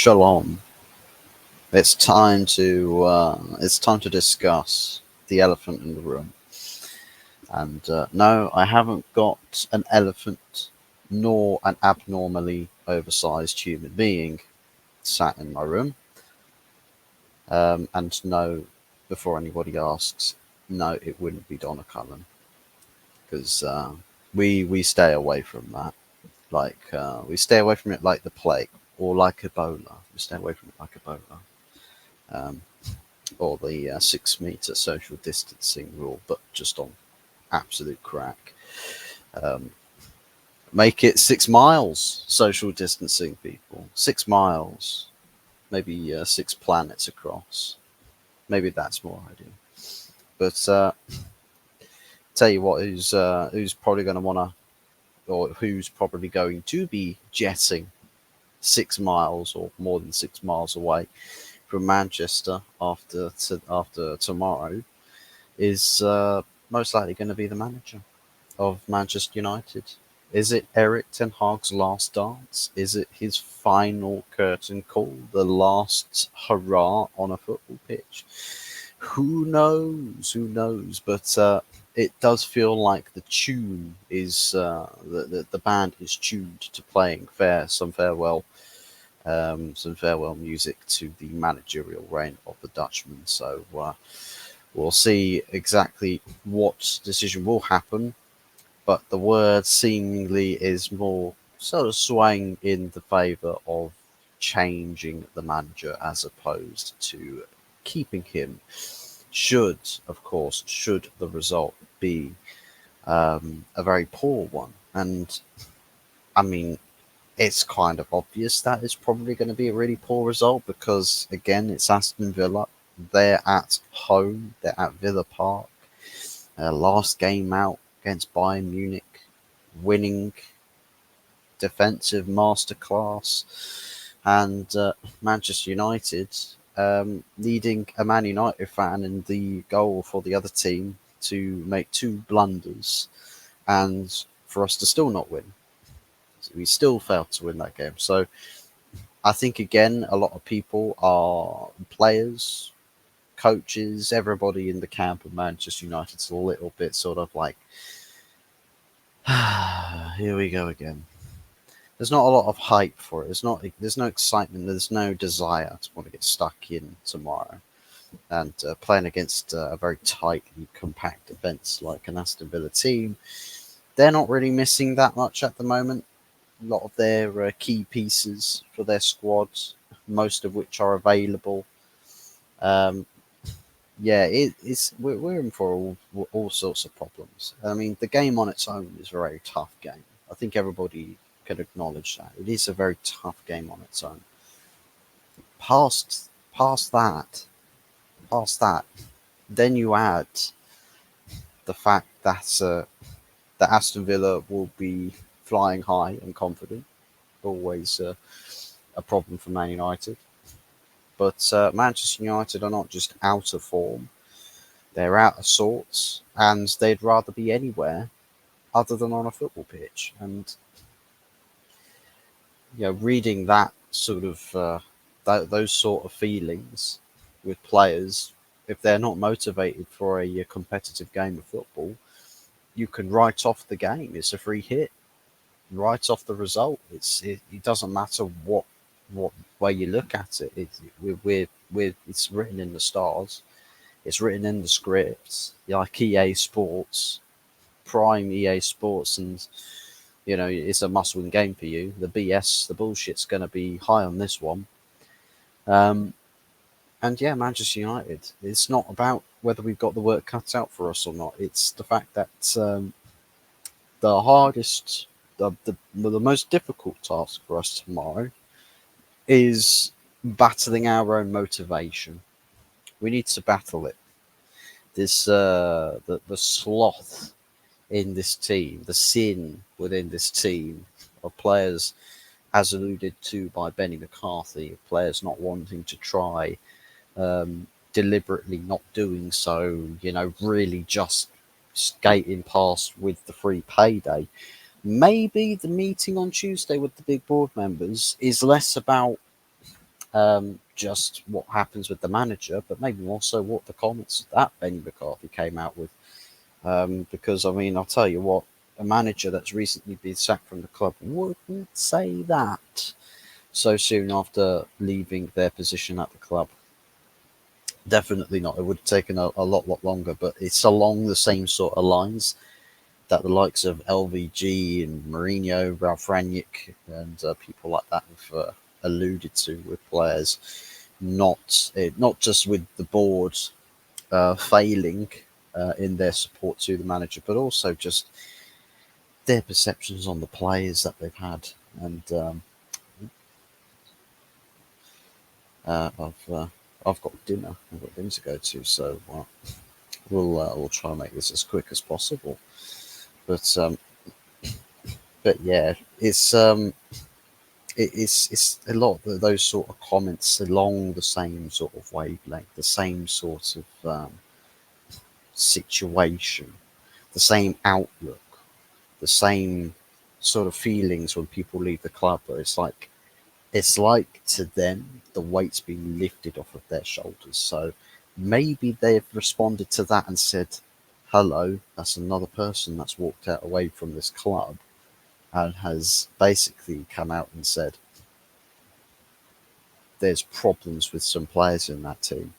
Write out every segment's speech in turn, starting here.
Shalom. It's time to discuss the elephant in the room. And no, I haven't got an elephant nor an abnormally oversized human being sat in my room. And no, before anybody asks, no, it wouldn't be Donna Cullen because we stay away from that. We stay away from it like the plague or like Ebola. We stay away from it like Ebola. Um, or the 6 meter social distancing rule, but just on absolute crack. Um, make it 6 miles social distancing, people. 6 miles, maybe 6 planets across. Maybe that's more ideal. But tell you what, who's probably going to want to, or who's probably going to be jetting 6 miles or more than 6 miles away from Manchester after tomorrow is most likely going to be the manager of Manchester United. Is it Erik ten Hag's last dance? Is it his final curtain call, the last hurrah on a football pitch? Who knows? Who knows? But it does feel like the tune is the band is tuned to playing some farewell music to the managerial reign of the Dutchman. So we'll see exactly what decision will happen, but the word seemingly is more sort of swaying in the favour of changing the manager as opposed to keeping him. Should the result be a very poor one, and I mean, it's kind of obvious that it's probably going to be a really poor result because, again, it's Aston Villa. They're at home. They're at Villa Park. Last game out against Bayern Munich, winning defensive masterclass, and Manchester United leading a Man United fan in the goal for the other team to make two blunders, and for us to still not win. We still failed to win that game. So I think, again, a lot of people are players, coaches, everybody in the camp of Manchester United's a little bit sort of like, here we go again. There's not a lot of hype for it. There's no excitement. There's no desire to want to get stuck in tomorrow. And playing against a very tightly compact defence like an Aston Villa team, they're not really missing that much at the moment. A lot of their key pieces for their squad, most of which are available. We're in for all sorts of problems. I mean, the game on its own is a very tough game. I think everybody can acknowledge that it is a very tough game on its own. Past that, then you add the fact that Aston Villa will be flying high and confident. Always a problem for Man United. But Manchester United are not just out of form, they're out of sorts, and they'd rather be anywhere other than on a football pitch. And reading that sort of those sort of feelings with players, if they're not motivated for a competitive game of football, you can write off the game. It's a free hit. Write off the result. It doesn't matter what way you look at it. It's written in the stars. It's written in the scripts. Like EA Sports, prime EA Sports, and it's a must-win game for you. The bullshit's going to be high on this one. And yeah, Manchester United. It's not about whether we've got the work cut out for us or not. It's the fact that the hardest, the most difficult task for us tomorrow is battling our own motivation. We need to battle it. This the sloth in this team, the sin within this team of players, as alluded to by Benny McCarthy, of players not wanting to try, deliberately not doing so, really just skating past with the free payday. Maybe the meeting on Tuesday with the big board members is less about just what happens with the manager, but maybe more so what the comments that Benny McCarthy came out with. Because I mean, I'll tell you what, a manager that's recently been sacked from the club wouldn't say that so soon after leaving their position at the club. Definitely not. It would have taken a lot longer, but it's along the same sort of lines that the likes of LVG and Mourinho, Ralph Rangnick, and people like that have alluded to with players, not just with the board failing in their support to the manager, but also just their perceptions on the players that they've had. And I've I've got dinner. I've got dinner to go to, so we'll try and make this as quick as possible. But yeah, it's a lot of those sort of comments along the same sort of wavelength, the same sort of situation, the same outlook, the same sort of feelings when people leave the club. Where it's like to them the weight's been lifted off of their shoulders. So maybe they've responded to that and said, "Hello, that's another person that's walked out away from this club." And has basically come out and said there's problems with some players in that team,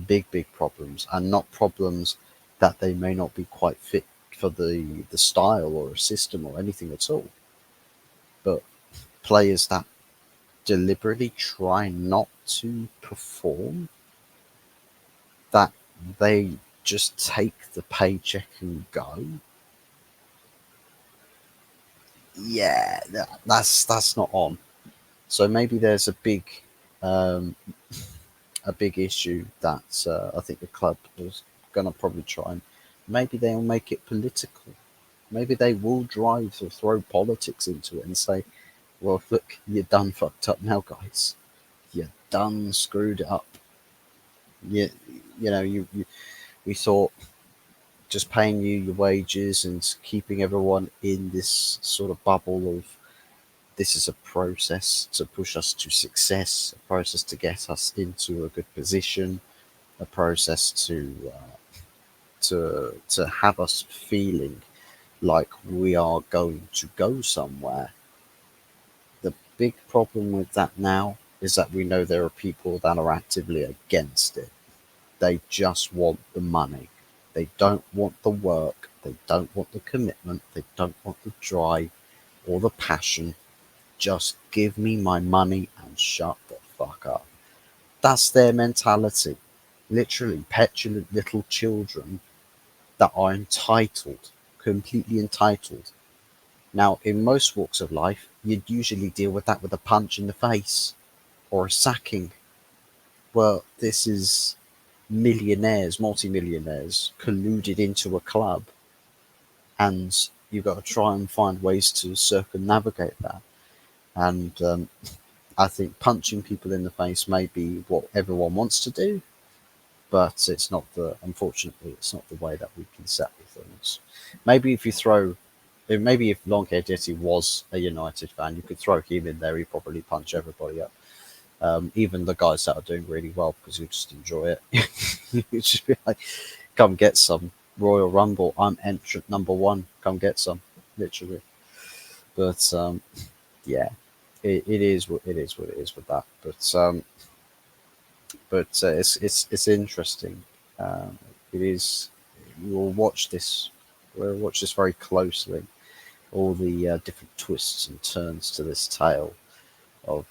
big problems, and not problems that they may not be quite fit for the style or a system or anything at all, but players that deliberately try not to perform, that they just take the paycheck and go. Yeah, that's not on. So maybe there's um, a big issue that I think the club is going to probably try and maybe they'll make it political. Maybe they will drive or throw politics into it and say, well, look, you're done fucked up now, guys. You're done screwed it up. You, you know, we thought just paying you your wages and keeping everyone in this sort of bubble of this is a process to push us to success, a process to get us into a good position, a process to have us feeling like we are going to go somewhere. The big problem with that now is that we know there are people that are actively against it. They just want the money. They don't want the work. They don't want the commitment. They don't want the drive or the passion. Just give me my money and shut the fuck up. That's their mentality. Literally, petulant little children that are entitled, completely entitled. Now, in most walks of life, you'd usually deal with that with a punch in the face or a sacking. Well, this is millionaires, multimillionaires colluded into a club, and you've got to try and find ways to circumnavigate that. And I think punching people in the face may be what everyone wants to do, but it's not unfortunately, it's not the way that we can settle things. Maybe if you throw, maybe if Longedetti was a United fan, you could throw him in there. He'd probably punch everybody up, even the guys that are doing really well because you just enjoy it. You just be like, "Come get some Royal Rumble. I'm entrant number one. Come get some." Literally, but yeah, it is what it is. What it is with that, but it's interesting. Um, it is. We'll watch this. We'll watch this very closely. All the different twists and turns to this tale of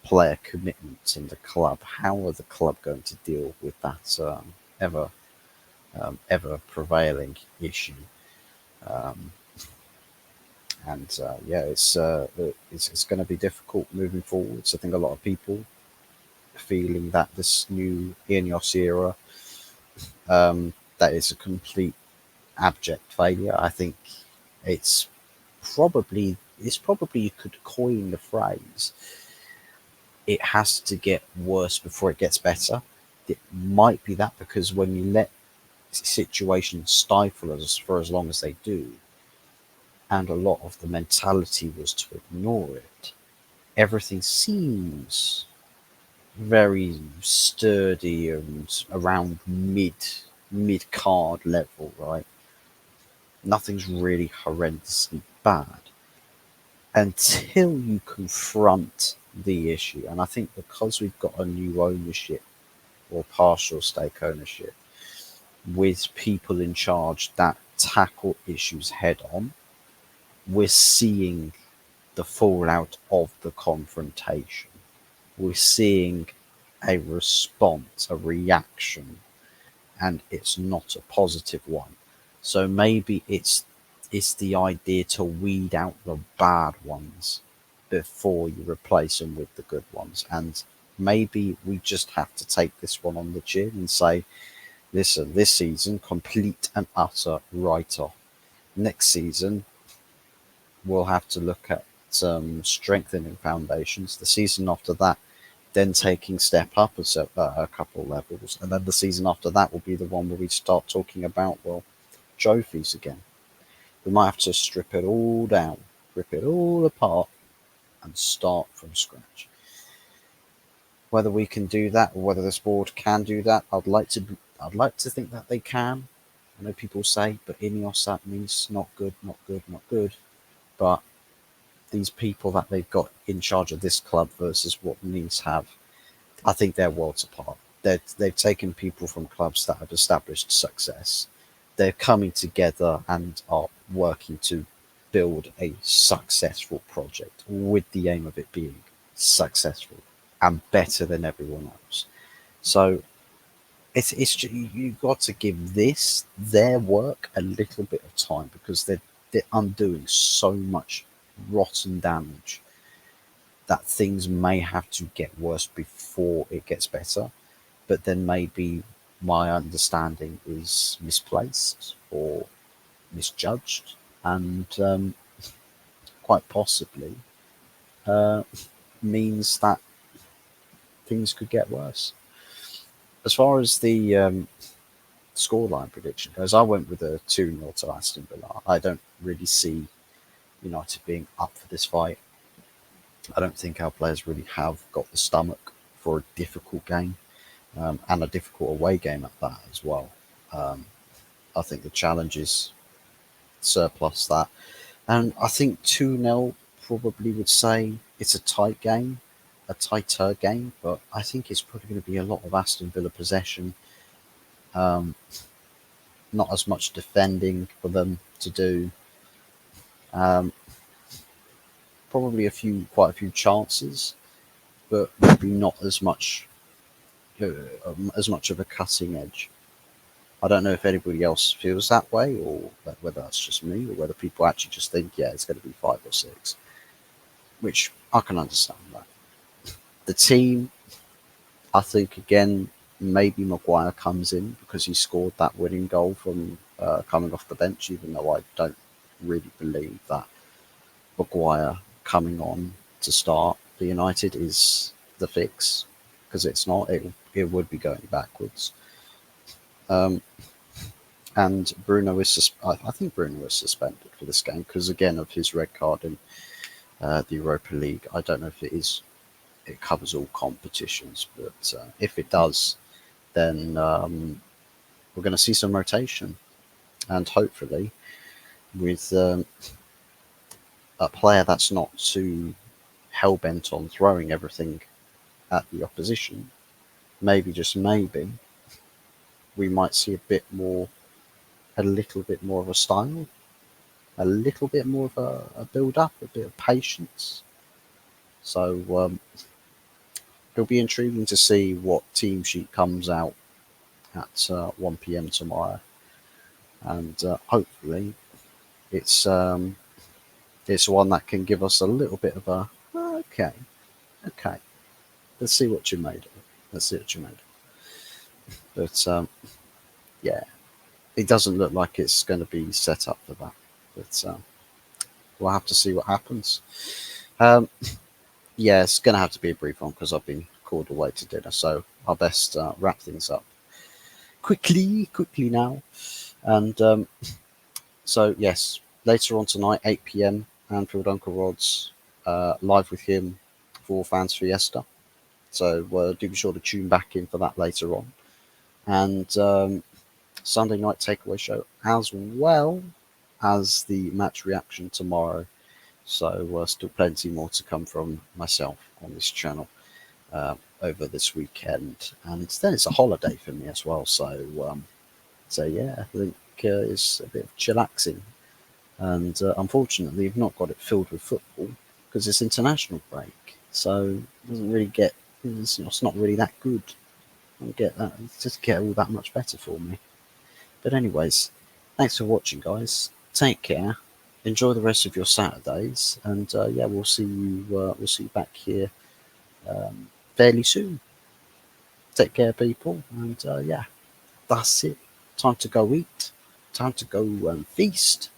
player commitment in the club. How are the club going to deal with that ever ever prevailing issue? Um, and yeah, it's going to be difficult moving forwards. I think a lot of people feeling that this new Ineos era that is a complete abject failure. I think it's probably you could coin the phrase. It has to get worse before it gets better. It might be that because when you let situations stifle us for as long as they do, and a lot of the mentality was to ignore it, everything seems very sturdy and around mid card level, right? Nothing's really horrendously bad until you confront the issue. And I think because we've got a new ownership or partial stake ownership with people in charge that tackle issues head on, we're seeing the fallout of the confrontation. We're seeing a response, a reaction, and it's not a positive one. So maybe it's the idea to weed out the bad ones before you replace them with the good ones. And maybe we just have to take this one on the chin and say, listen, this season, complete and utter write off. Next season, we'll have to look at some strengthening foundations. The season after that, then taking step up a couple levels. And then the season after that will be the one where we start talking about, well, trophies again. We might have to strip it all down, rip it all apart, and start from scratch. Whether we can do that, or whether this board can do that, I'd like to think that they can. I know people say, but Ineos that means not good, not good, not good. But these people that they've got in charge of this club versus what Nice have, I think they're worlds apart. They've taken people from clubs that have established success. They're coming together and are working to build a successful project with the aim of it being successful and better than everyone else. So it's you've got to give this their work a little bit of time because they're undoing so much rotten damage that things may have to get worse before it gets better. But then maybe my understanding is misplaced or misjudged, and quite possibly uh, means that things could get worse. As far as the scoreline prediction goes, I went with a 2-0 to Aston Villa. I don't really see United being up for this fight. I don't think our players really have got the stomach for a difficult game, and a difficult away game at that as well. Um, I think the challenges surplus that. And I think 2-0 probably would say it's a tight game, a tighter game, but I think it's probably going to be a lot of Aston Villa possession. Um, not as much defending for them to do. Um, Probably quite a few chances, but maybe not as much of a cutting edge. I don't know if anybody else feels that way, or whether that's just me, or whether people actually just think, yeah, it's going to be 5 or 6, which I can understand that. The team, I think, again, maybe Maguire comes in because he scored that winning goal from coming off the bench, even though I don't really believe that Maguire coming on to start for United is the fix, because it's not. It would be going backwards. Um, and I think Bruno is suspended for this game because again of his red card in the Europa League. I don't know if it covers all competitions, but if it does, then we're going to see some rotation, and hopefully with a player that's not too hell bent on throwing everything at the opposition, maybe just maybe we might see a little bit more of a style, a little bit more of a build up, a bit of patience. So it'll be intriguing to see what team sheet comes out at 1 p.m. tomorrow, and hopefully it's it's one that can give us a little bit of a okay, okay. Let's see what you made of it. Let's see what you made of it. But yeah, it doesn't look like it's going to be set up for that. But we'll have to see what happens. Um, yeah, it's going to have to be a brief one because I've been called away to dinner. So I'll best wrap things up quickly now. And so, yes, later on tonight, 8 p.m., Anfield Uncle Rod's live with him for Fans Fiesta. So do be sure to tune back in for that later on. And Sunday night takeaway show, as well as the match reaction tomorrow. So still plenty more to come from myself on this channel over this weekend, and then it's a holiday for me as well. So yeah, I think it's a bit of chillaxing, and unfortunately, we've not got it filled with football because it's international break. So it doesn't really get. It's not really that good. I don't get that. It doesn't get all that much better for me. But anyways, thanks for watching, guys. Take care. Enjoy the rest of your Saturdays, and yeah, we'll see you. We'll see you back here fairly soon. Take care, people, and yeah, that's it. Time to go eat. Time to go feast.